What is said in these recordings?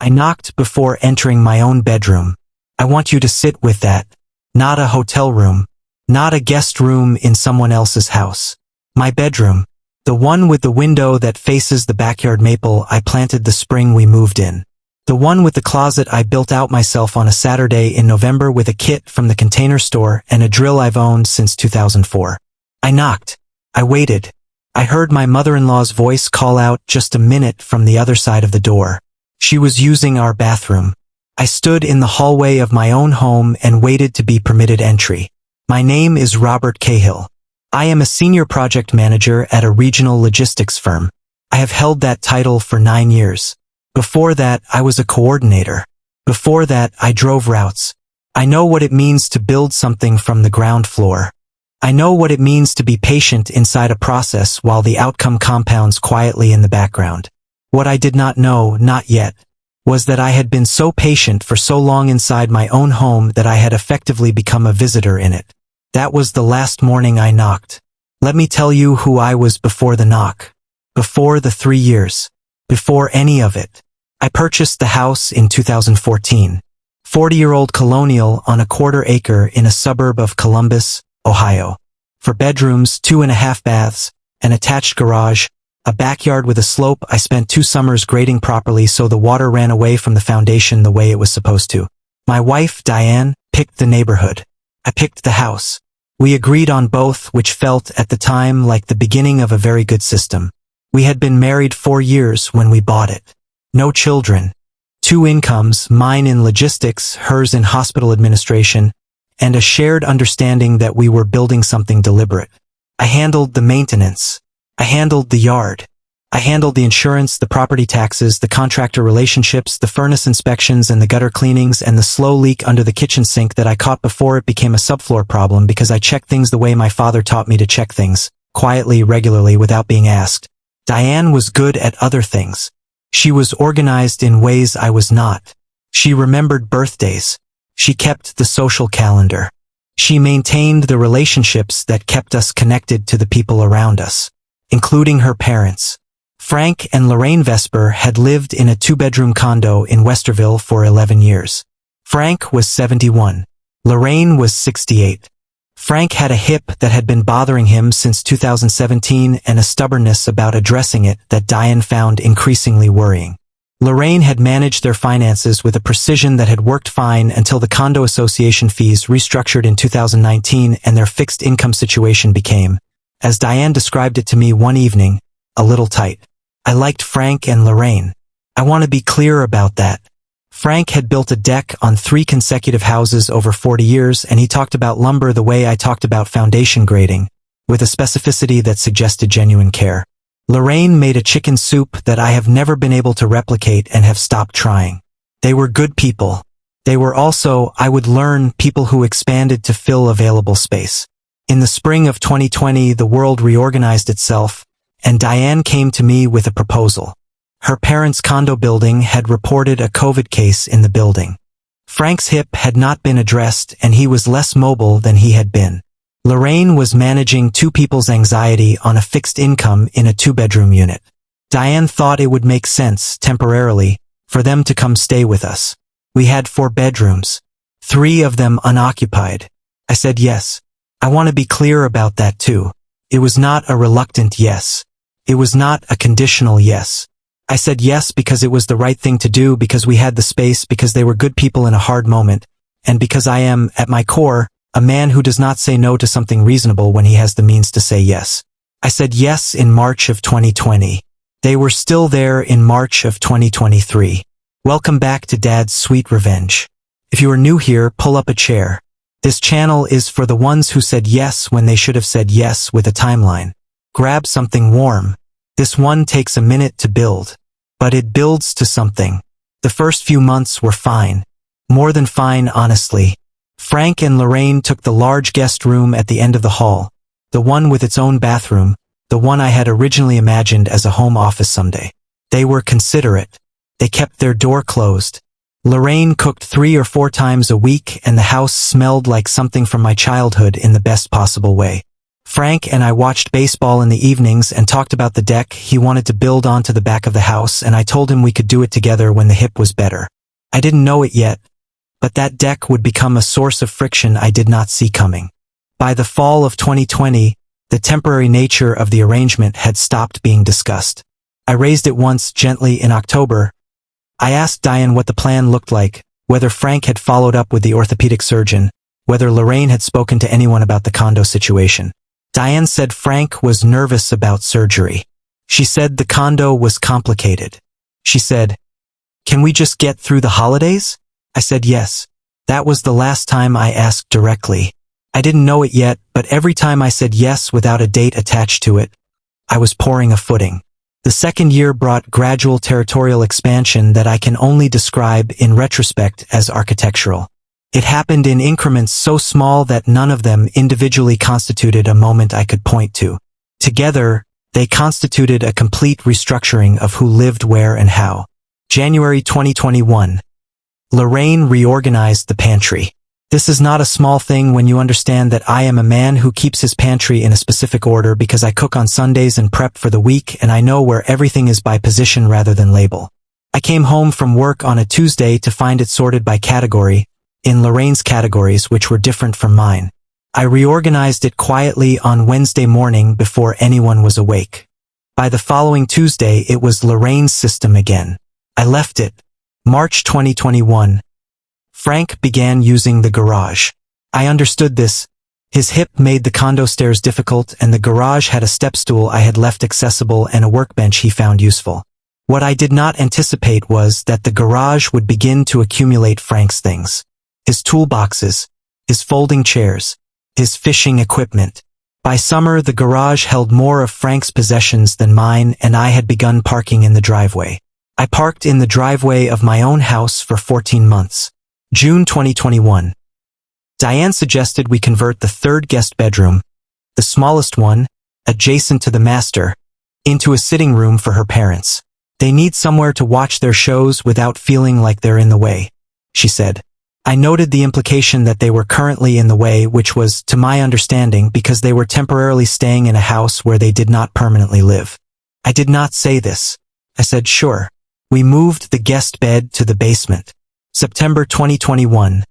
I knocked before entering my own bedroom. I want you to sit with that. Not a hotel room. Not a guest room in someone else's house. My bedroom. The one with the window that faces the backyard maple I planted the spring we moved in. The one with the closet I built out myself on a Saturday in November with a kit from the Container Store and a drill I've owned since 2004. I knocked. I waited. I heard my mother-in-law's voice call out just a minute from the other side of the door. She was using our bathroom. I stood in the hallway of my own home and waited to be permitted entry. My name is Robert Cahill. I am a senior project manager at a regional logistics firm. I have held that title for 9 years. Before that, I was a coordinator. Before that, I drove routes. I know what it means to build something from the ground floor. I know what it means to be patient inside a process while the outcome compounds quietly in the background. What I did not know, not yet, was that I had been so patient for so long inside my own home that I had effectively become a visitor in it. That was the last morning I knocked. Let me tell you who I was before the knock. Before the 3 years. Before any of it. I purchased the house in 2014. 40-year-old colonial on a quarter acre in a suburb of Columbus, Ohio. For bedrooms, 2.5 baths, an attached garage, a backyard with a slope. I spent 2 summers grading properly so the water ran away from the foundation the way it was supposed to. My wife, Diane, picked the neighborhood. I picked the house. We agreed on both, which felt at the time like the beginning of a very good system. We had been married 4 years when we bought it. No children. 2 incomes, mine in logistics, hers in hospital administration, and a shared understanding that we were building something deliberate. I handled the maintenance. I handled the yard. I handled the insurance, the property taxes, the contractor relationships, the furnace inspections and the gutter cleanings and the slow leak under the kitchen sink that I caught before it became a subfloor problem because I checked things the way my father taught me to check things, quietly, regularly, without being asked. Diane was good at other things. She was organized in ways I was not. She remembered birthdays. She kept the social calendar. She maintained the relationships that kept us connected to the people around us, including her parents. Frank and Lorraine Vesper had lived in a 2-bedroom condo in Westerville for 11 years. Frank was 71. Lorraine was 68. Frank had a hip that had been bothering him since 2017 and a stubbornness about addressing it that Diane found increasingly worrying. Lorraine had managed their finances with a precision that had worked fine until the condo association fees restructured in 2019 and their fixed income situation became, as Diane described it to me one evening, a little tight. I liked Frank and Lorraine. I want to be clear about that. Frank had built a deck on 3 consecutive houses over 40 years, and he talked about lumber the way I talked about foundation grading, with a specificity that suggested genuine care. Lorraine made a chicken soup that I have never been able to replicate and have stopped trying. They were good people. They were also, I would learn, people who expanded to fill available space. In the spring of 2020, the world reorganized itself, and Diane came to me with a proposal. Her parents' condo building had reported a COVID case in the building. Frank's hip had not been addressed and he was less mobile than he had been. Lorraine was managing 2 people's anxiety on a fixed income in a 2-bedroom unit. Diane thought it would make sense, temporarily, for them to come stay with us. We had 4 bedrooms, 3 of them unoccupied. I said yes. I want to be clear about that too. It was not a reluctant yes. It was not a conditional yes. I said yes because it was the right thing to do, because we had the space, because they were good people in a hard moment, and because I am, at my core, a man who does not say no to something reasonable when he has the means to say yes. I said yes in March of 2020. They were still there in March of 2023. Welcome back to Dad's Sweet Revenge. If you are new here, pull up a chair. This channel is for the ones who said yes when they should have said yes with a timeline. Grab something warm. This one takes a minute to build. But it builds to something. The first few months were fine. More than fine, honestly. Frank and Lorraine took the large guest room at the end of the hall, the one with its own bathroom, the one I had originally imagined as a home office someday. They were considerate. They kept their door closed. Lorraine cooked 3 or 4 times a week and the house smelled like something from my childhood in the best possible way. Frank and I watched baseball in the evenings and talked about the deck he wanted to build onto the back of the house, and I told him we could do it together when the hip was better. I didn't know it yet, but that deck would become a source of friction I did not see coming. By the fall of 2020, the temporary nature of the arrangement had stopped being discussed. I raised it once gently in October. I asked Diane what the plan looked like, whether Frank had followed up with the orthopedic surgeon, whether Lorraine had spoken to anyone about the condo situation. Diane said Frank was nervous about surgery. She said the condo was complicated. She said, "Can we just get through the holidays?" I said yes. That was the last time I asked directly. I didn't know it yet, but every time I said yes without a date attached to it, I was pouring a footing. The second year brought gradual territorial expansion that I can only describe in retrospect as architectural. It happened in increments so small that none of them individually constituted a moment I could point to. Together, they constituted a complete restructuring of who lived where and how. January 2021. Lorraine reorganized the pantry. This is not a small thing when you understand that I am a man who keeps his pantry in a specific order because I cook on Sundays and prep for the week, and I know where everything is by position rather than label. I came home from work on a Tuesday to find it sorted by category, in Lorraine's categories, which were different from mine. I reorganized it quietly on Wednesday morning before anyone was awake. By the following Tuesday, it was Lorraine's system again. I left it. March 2021. Frank began using the garage. I understood this. His hip made the condo stairs difficult, and the garage had a step stool I had left accessible and a workbench he found useful. What I did not anticipate was that the garage would begin to accumulate Frank's things. His toolboxes, his folding chairs, his fishing equipment. By summer, the garage held more of Frank's possessions than mine, and I had begun parking in the driveway. I parked in the driveway of my own house for 14 months. June 2021. Diane suggested we convert the third guest bedroom, the smallest one, adjacent to the master, into a sitting room for her parents. They need somewhere to watch their shows without feeling like they're in the way, she said. I noted the implication that they were currently in the way, which was, to my understanding, because they were temporarily staying in a house where they did not permanently live. I did not say this. I said sure. We moved the guest bed to the basement. September 2021.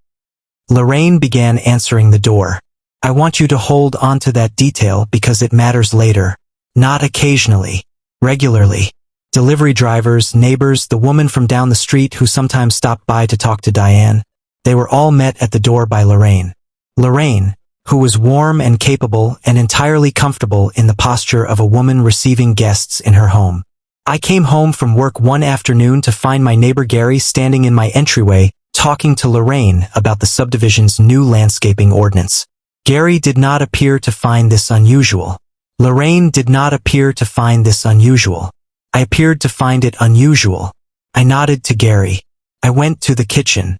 Lorraine began answering the door. I want you to hold on to that detail because it matters later. Not occasionally. Regularly. Delivery drivers, neighbors, the woman from down the street who sometimes stopped by to talk to Diane. They were all met at the door by Lorraine. Lorraine, who was warm and capable and entirely comfortable in the posture of a woman receiving guests in her home. I came home from work one afternoon to find my neighbor Gary standing in my entryway, talking to Lorraine about the subdivision's new landscaping ordinance. Gary did not appear to find this unusual. Lorraine did not appear to find this unusual. I appeared to find it unusual. I nodded to Gary. I went to the kitchen.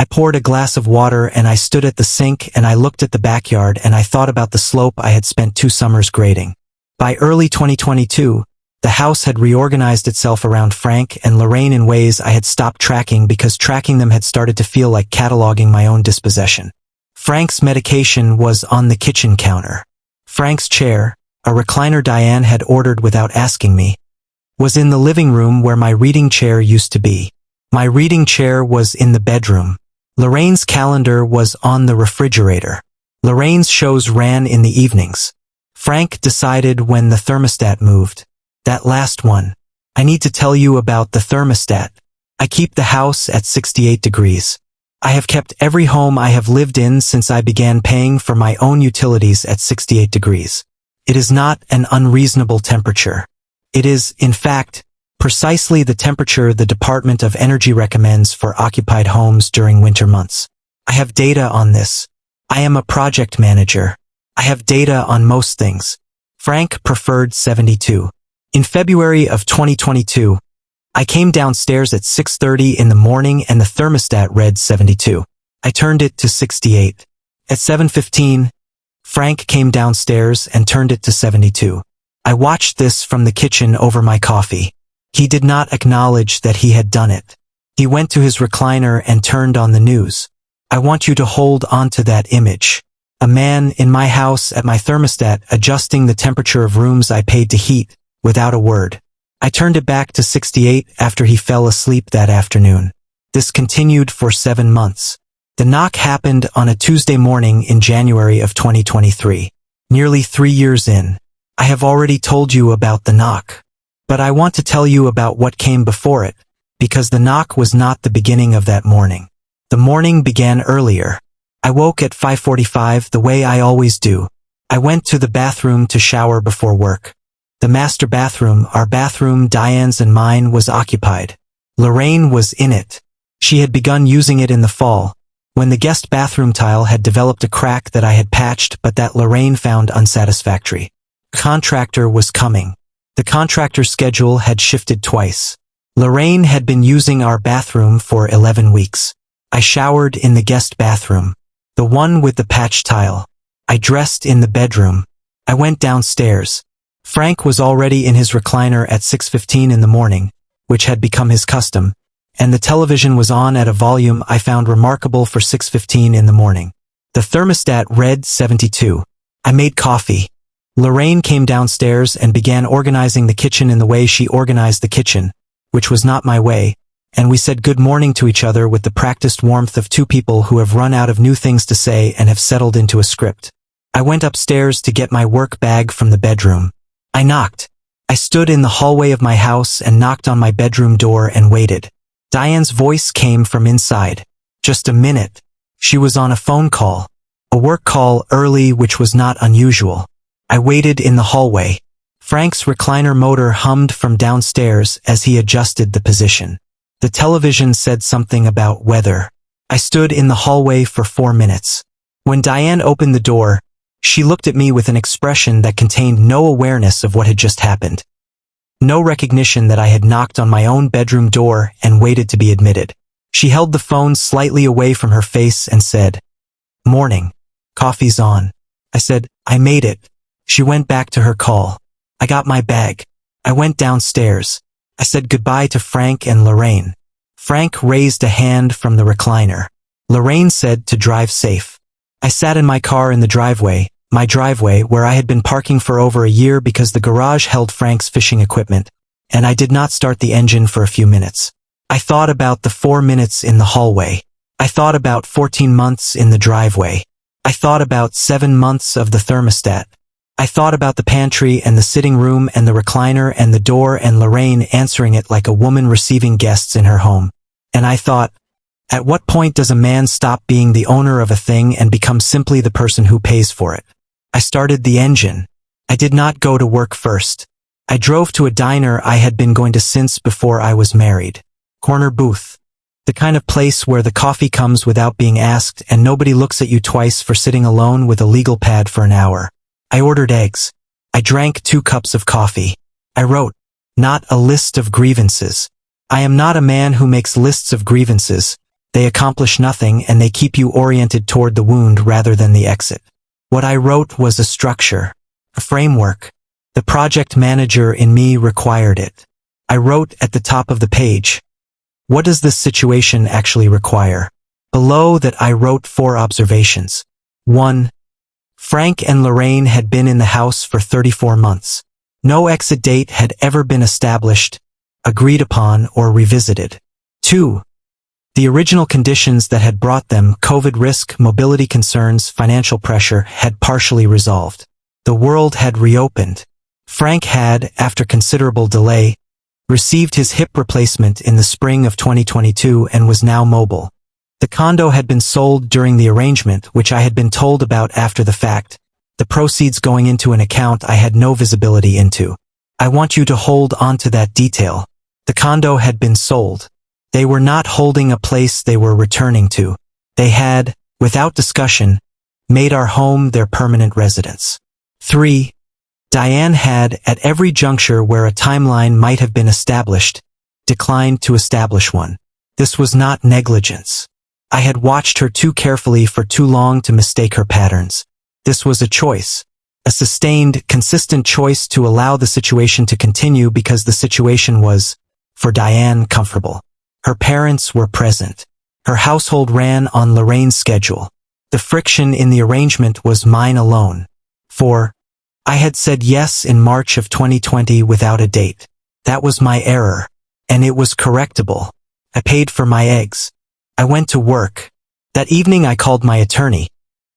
I poured a glass of water and I stood at the sink and I looked at the backyard and I thought about the slope I had spent 2 summers grading. By early 2022, the house had reorganized itself around Frank and Lorraine in ways I had stopped tracking because tracking them had started to feel like cataloging my own dispossession. Frank's medication was on the kitchen counter. Frank's chair, a recliner Diane had ordered without asking me, was in the living room where my reading chair used to be. My reading chair was in the bedroom. Lorraine's calendar was on the refrigerator. Lorraine's shows ran in the evenings. Frank decided when the thermostat moved. That last one. I need to tell you about the thermostat. I keep the house at 68 degrees. I have kept every home I have lived in since I began paying for my own utilities at 68 degrees. It is not an unreasonable temperature. It is, in fact, precisely the temperature the Department of Energy recommends for occupied homes during winter months. I have data on this. I am a project manager. I have data on most things. Frank preferred 72. In February of 2022, I came downstairs at 6:30 in the morning and the thermostat read 72. I turned it to 68. At 7:15, Frank came downstairs and turned it to 72. I watched this from the kitchen over my coffee. He did not acknowledge that he had done it. He went to his recliner and turned on the news. I want you to hold on to that image. A man in my house at my thermostat adjusting the temperature of rooms I paid to heat, without a word. I turned it back to 68 after he fell asleep that afternoon. This continued for 7 months. The knock happened on a Tuesday morning in January of 2023. Nearly 3 years in. I have already told you about the knock. But I want to tell you about what came before it, because the knock was not the beginning of that morning. The morning began earlier. I woke at 5:45 the way I always do. I went to the bathroom to shower before work. The master bathroom, our bathroom, Diane's and mine, was occupied. Lorraine was in it. She had begun using it in the fall, when the guest bathroom tile had developed a crack that I had patched but that Lorraine found unsatisfactory. Contractor was coming. The contractor's schedule had shifted twice. Lorraine had been using our bathroom for 11 weeks. I showered in the guest bathroom, the one with the patch tile. I dressed in the bedroom. I went downstairs. Frank was already in his recliner at 6:15 in the morning, which had become his custom, and the television was on at a volume I found remarkable for 6:15 in the morning. The thermostat read 72. I made coffee. Lorraine came downstairs and began organizing the kitchen in the way she organized the kitchen, which was not my way, and we said good morning to each other with the practiced warmth of two people who have run out of new things to say and have settled into a script. I went upstairs to get my work bag from the bedroom. I knocked. I stood in the hallway of my house and knocked on my bedroom door and waited. Diane's voice came from inside. Just a minute. She was on a phone call. A work call early, which was not unusual. I waited in the hallway. Frank's recliner motor hummed from downstairs as he adjusted the position. The television said something about weather. I stood in the hallway for 4 minutes. When Diane opened the door, she looked at me with an expression that contained no awareness of what had just happened. No recognition that I had knocked on my own bedroom door and waited to be admitted. She held the phone slightly away from her face and said, "Morning. Coffee's on." I said, "I made it." She went back to her call. I got my bag. I went downstairs. I said goodbye to Frank and Lorraine. Frank raised a hand from the recliner. Lorraine said to drive safe. I sat in my car in the driveway, my driveway where I had been parking for over a year because the garage held Frank's fishing equipment, and I did not start the engine for a few minutes. I thought about the 4 minutes in the hallway. I thought about 14 months in the driveway. I thought about 7 months of the thermostat. I thought about the pantry and the sitting room and the recliner and the door and Lorraine answering it like a woman receiving guests in her home. And I thought, at what point does a man stop being the owner of a thing and become simply the person who pays for it? I started the engine. I did not go to work first. I drove to a diner I had been going to since before I was married. Corner booth. The kind of place where the coffee comes without being asked and nobody looks at you twice for sitting alone with a legal pad for an hour. I ordered eggs. I drank 2 cups of coffee. I wrote, not a list of grievances. I am not a man who makes lists of grievances. They accomplish nothing and they keep you oriented toward the wound rather than the exit. What I wrote was a structure, a framework. The project manager in me required it. I wrote at the top of the page, what does this situation actually require? Below that I wrote 4 observations. 1. Frank and Lorraine had been in the house for 34 months. No exit date had ever been established, agreed upon, or revisited. 2. The original conditions that had brought them, COVID risk, mobility concerns, financial pressure, had partially resolved. The world had reopened. Frank had, after considerable delay, received his hip replacement in the spring of 2022 and was now mobile. The condo had been sold during the arrangement, which I had been told about after the fact, the proceeds going into an account I had no visibility into. I want you to hold on to that detail. The condo had been sold. They were not holding a place they were returning to. They had, without discussion, made our home their permanent residence. 3. Diane had, at every juncture where a timeline might have been established, declined to establish one. This was not negligence. I had watched her too carefully for too long to mistake her patterns. This was a choice. A sustained, consistent choice to allow the situation to continue because the situation was, for Diane, comfortable. Her parents were present. Her household ran on Lorraine's schedule. The friction in the arrangement was mine alone. 4. I had said yes in March of 2020 without a date. That was my error. And it was correctable. I paid for my eggs. I went to work. That evening I called my attorney,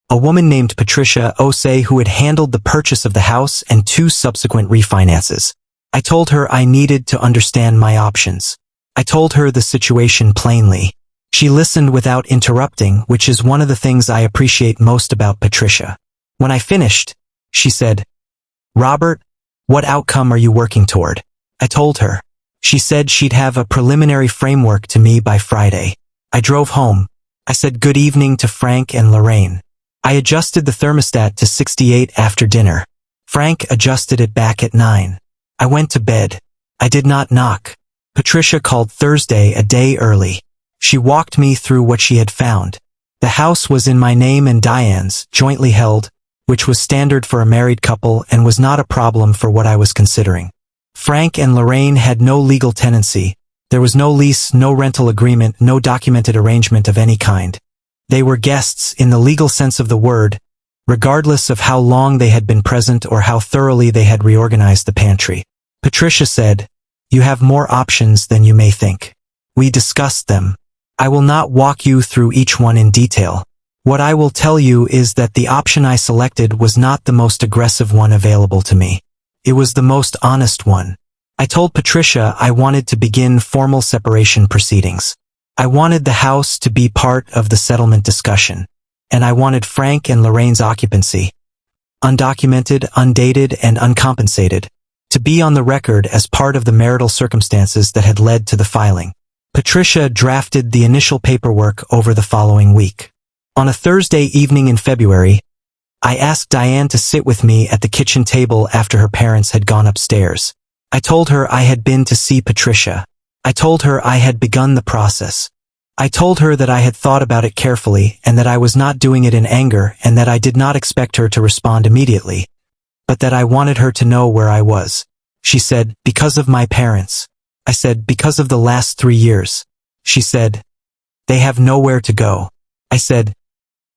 a woman named Patricia Osei, who had handled the purchase of the house and 2 subsequent refinances. I told her I needed to understand my options. I told her the situation plainly. She listened without interrupting, which is one of the things I appreciate most about Patricia. When I finished, she said, "Robert, what outcome are you working toward?" I told her. She said she'd have a preliminary framework to me by Friday. I drove home. I said good evening to Frank and Lorraine. I adjusted the thermostat to 68 after dinner. Frank adjusted it back at 9. I went to bed. I did not knock. Patricia called Thursday a day early. She walked me through what she had found. The house was in my name and Diane's, jointly held, which was standard for a married couple and was not a problem for what I was considering. Frank and Lorraine had no legal tenancy. There was no lease, no rental agreement, no documented arrangement of any kind. They were guests in the legal sense of the word, regardless of how long they had been present or how thoroughly they had reorganized the pantry. Patricia said, "You have more options than you may think." We discussed them. I will not walk you through each one in detail. What I will tell you is that the option I selected was not the most aggressive one available to me. It was the most honest one. I told Patricia I wanted to begin formal separation proceedings. I wanted the house to be part of the settlement discussion. And I wanted Frank and Lorraine's occupancy, undocumented, undated, and uncompensated, to be on the record as part of the marital circumstances that had led to the filing. Patricia drafted the initial paperwork over the following week. On a Thursday evening in February, I asked Diane to sit with me at the kitchen table after her parents had gone upstairs. I told her I had been to see Patricia. I told her I had begun the process. I told her that I had thought about it carefully and that I was not doing it in anger and that I did not expect her to respond immediately, but that I wanted her to know where I was. She said, "Because of my parents." I said, "Because of the last 3 years." She said, "They have nowhere to go." I said,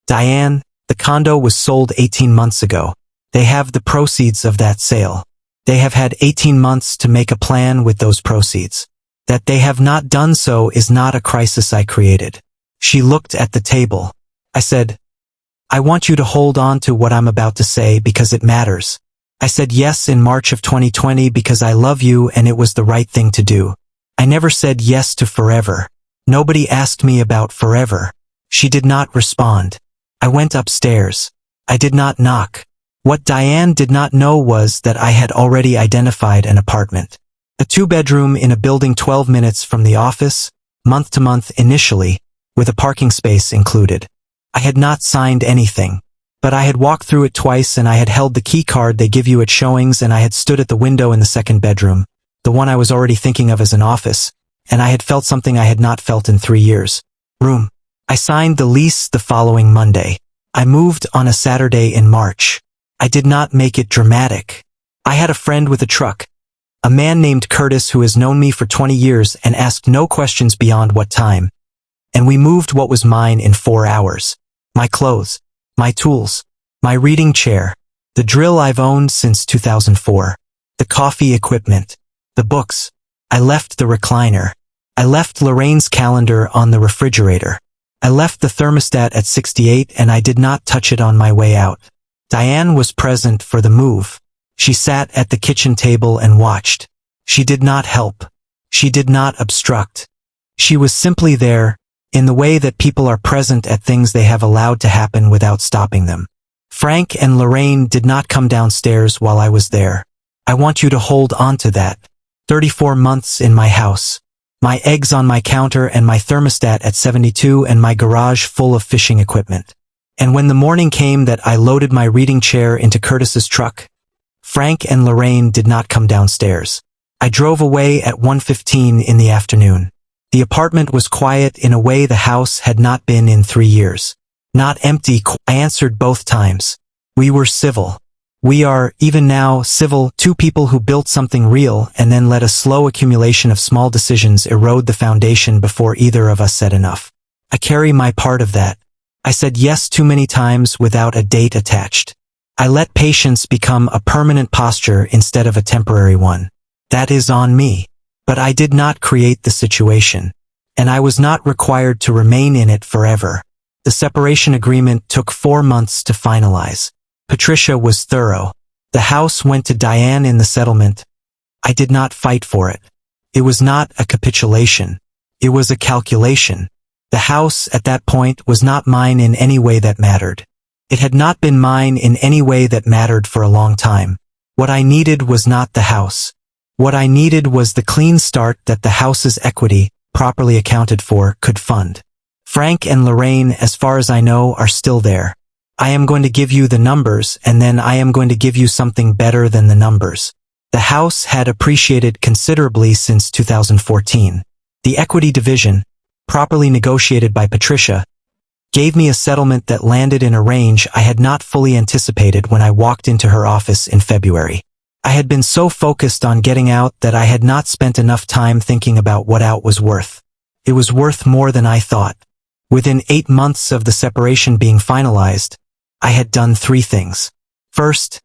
"Diane, the condo was sold 18 months ago. They have the proceeds of that sale. They have had 18 months to make a plan with those proceeds. That they have not done so is not a crisis I created." She looked at the table. I said, "I want you to hold on to what I'm about to say because it matters. I said yes in March of 2020 because I love you and it was the right thing to do. I never said yes to forever. Nobody asked me about forever." She did not respond. I went upstairs. I did not knock. What Diane did not know was that I had already identified an apartment. A 2-bedroom in a building 12 minutes from the office, month to month initially, with a parking space included. I had not signed anything, but I had walked through it twice and I had held the key card they give you at showings and I had stood at the window in the 2nd bedroom, the one I was already thinking of as an office, and I had felt something I had not felt in 3 years. Room. I signed the lease the following Monday. I moved on a Saturday in March. I did not make it dramatic. I had a friend with a truck, a man named Curtis who has known me for 20 years and asked no questions beyond what time. And we moved what was mine in 4 hours. My clothes, my tools, my reading chair, the drill I've owned since 2004, the coffee equipment, the books. I left the recliner. I left Lorraine's calendar on the refrigerator. I left the thermostat at 68 and I did not touch it on my way out. Diane was present for the move. She sat at the kitchen table and watched. She did not help. She did not obstruct. She was simply there, in the way that people are present at things they have allowed to happen without stopping them. Frank and Lorraine did not come downstairs while I was there. I want you to hold on to that. 34 months in my house. My eggs on my counter and my thermostat at 72 and my garage full of fishing equipment. And when the morning came that I loaded my reading chair into Curtis's truck, Frank and Lorraine did not come downstairs. I drove away at 1:15 in the afternoon. The apartment was quiet in a way the house had not been in 3 years. Not empty. I answered both times. We were civil. We are, even now, civil, 2 people who built something real and then let a slow accumulation of small decisions erode the foundation before either of us said enough. I carry my part of that. I said yes too many times without a date attached. I let patience become a permanent posture instead of a temporary one. That is on me. But I did not create the situation. And I was not required to remain in it forever. The separation agreement took 4 months to finalize. Patricia was thorough. The house went to Diane in the settlement. I did not fight for it. It was not a capitulation. It was a calculation. The house at that point was not mine in any way that mattered. It had not been mine in any way that mattered for a long time. What I needed was not the house. What I needed was the clean start that the house's equity, properly accounted for, could fund. Frank and Lorraine, as far as I know, are still there. I am going to give you the numbers, and then I am going to give you something better than the numbers. The house had appreciated considerably since 2014. The equity division, properly negotiated by Patricia, gave me a settlement that landed in a range I had not fully anticipated when I walked into her office in February. I had been so focused on getting out that I had not spent enough time thinking about what out was worth. It was worth more than I thought. Within 8 months of the separation being finalized, I had done 3 things. First,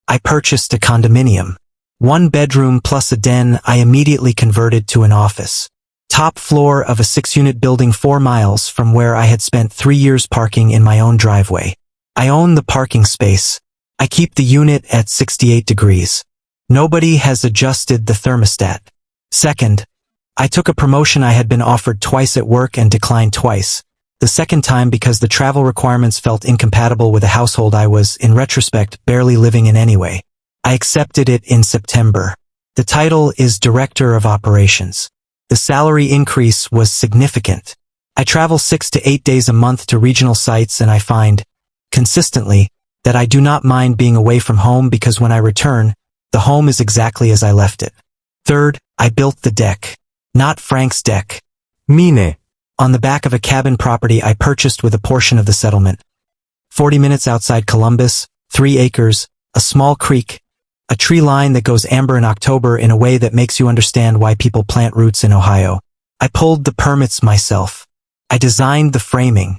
I purchased a condominium. 1 bedroom plus a den I immediately converted to an office. Top floor of a 6-unit building 4 miles from where I had spent 3 years parking in my own driveway. I own the parking space. I keep the unit at 68 degrees. Nobody has adjusted the thermostat. Second, I took a promotion I had been offered twice at work and declined twice. The second time because the travel requirements felt incompatible with a household I was, in retrospect, barely living in anyway. I accepted it in September. The title is Director of Operations. The salary increase was significant. I travel 6 to 8 days a month to regional sites and I find, consistently, that I do not mind being away from home because when I return, the home is exactly as I left it. Third, I built the deck. Not Frank's deck. Mine. On the back of a cabin property I purchased with a portion of the settlement. 40 minutes outside Columbus, 3 acres, a small creek, a tree line that goes amber in October in a way that makes you understand why people plant roots in Ohio. I pulled the permits myself. I designed the framing.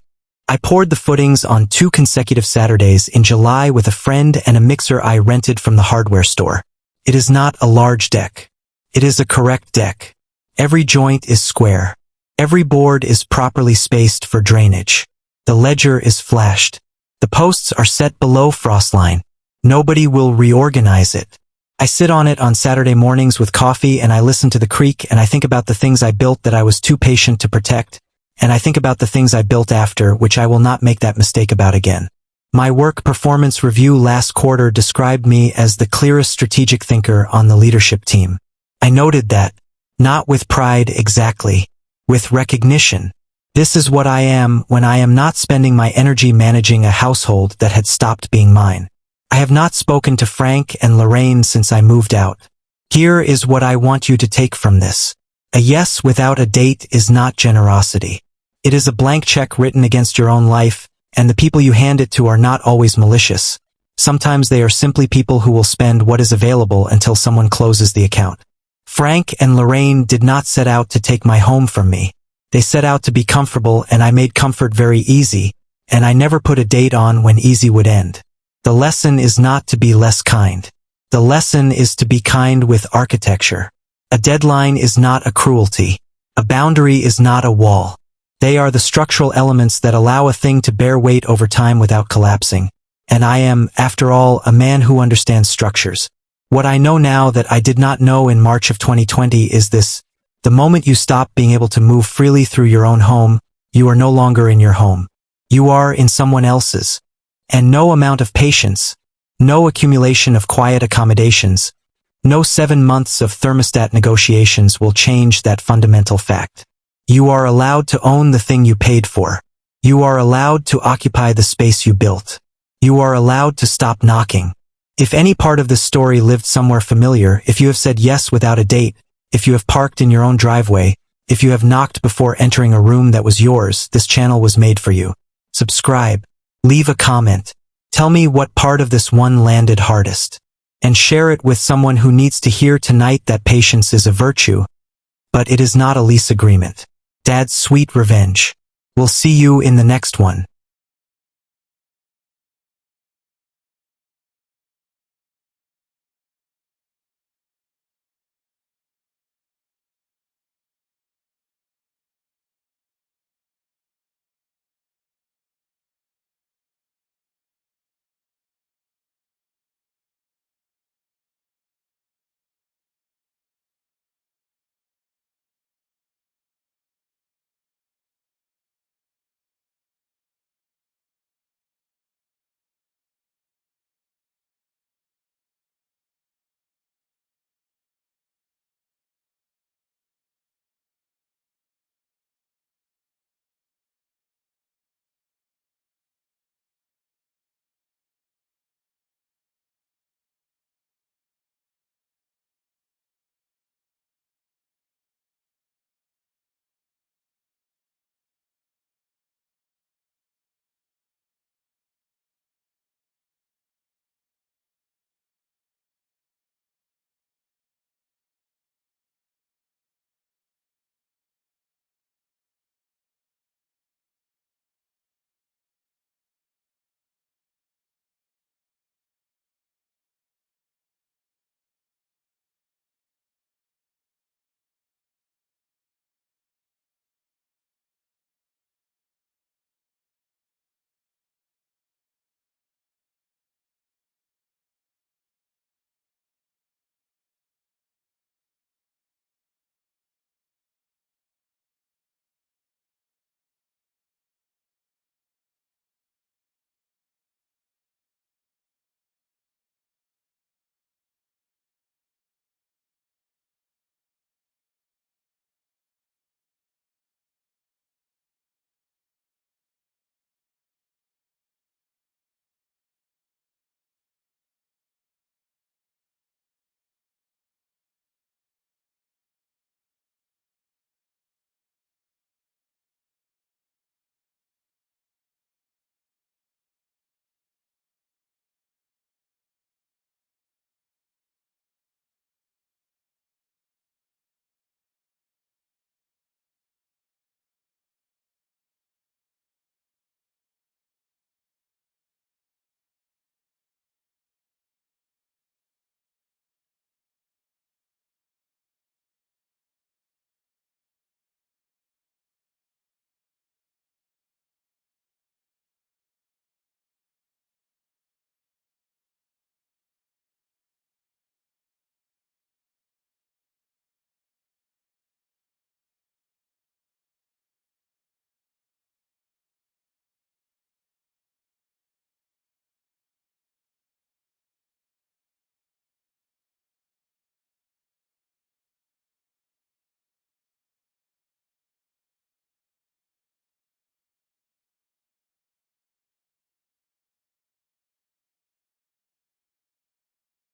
I poured the footings on 2 consecutive Saturdays in July with a friend and a mixer I rented from the hardware store. It is not a large deck. It is a correct deck. Every joint is square. Every board is properly spaced for drainage. The ledger is flashed. The posts are set below frost line. Nobody will reorganize it. I sit on it on Saturday mornings with coffee and I listen to the creek and I think about the things I built that I was too patient to protect. And I think about the things I built after, which I will not make that mistake about again. My work performance review last quarter described me as the clearest strategic thinker on the leadership team. I noted that, not with pride exactly, with recognition. This is what I am when I am not spending my energy managing a household that had stopped being mine. I have not spoken to Frank and Lorraine since I moved out. Here is what I want you to take from this. A yes without a date is not generosity. It is a blank check written against your own life, and the people you hand it to are not always malicious. Sometimes they are simply people who will spend what is available until someone closes the account. Frank and Lorraine did not set out to take my home from me. They set out to be comfortable and I made comfort very easy, and I never put a date on when easy would end. The lesson is not to be less kind. The lesson is to be kind with architecture. A deadline is not a cruelty. A boundary is not a wall. They are the structural elements that allow a thing to bear weight over time without collapsing. And I am, after all, a man who understands structures. What I know now that I did not know in March of 2020 is this: the moment you stop being able to move freely through your own home, you are no longer in your home. You are in someone else's. And no amount of patience, no accumulation of quiet accommodations, no 7 months of thermostat negotiations will change that fundamental fact. You are allowed to own the thing you paid for. You are allowed to occupy the space you built. You are allowed to stop knocking. If any part of this story lived somewhere familiar, if you have said yes without a date, if you have parked in your own driveway, if you have knocked before entering a room that was yours, this channel was made for you. Subscribe. Leave a comment. Tell me what part of this one landed hardest. And share it with someone who needs to hear tonight that patience is a virtue, but it is not a lease agreement. Dad's sweet revenge. We'll see you in the next one.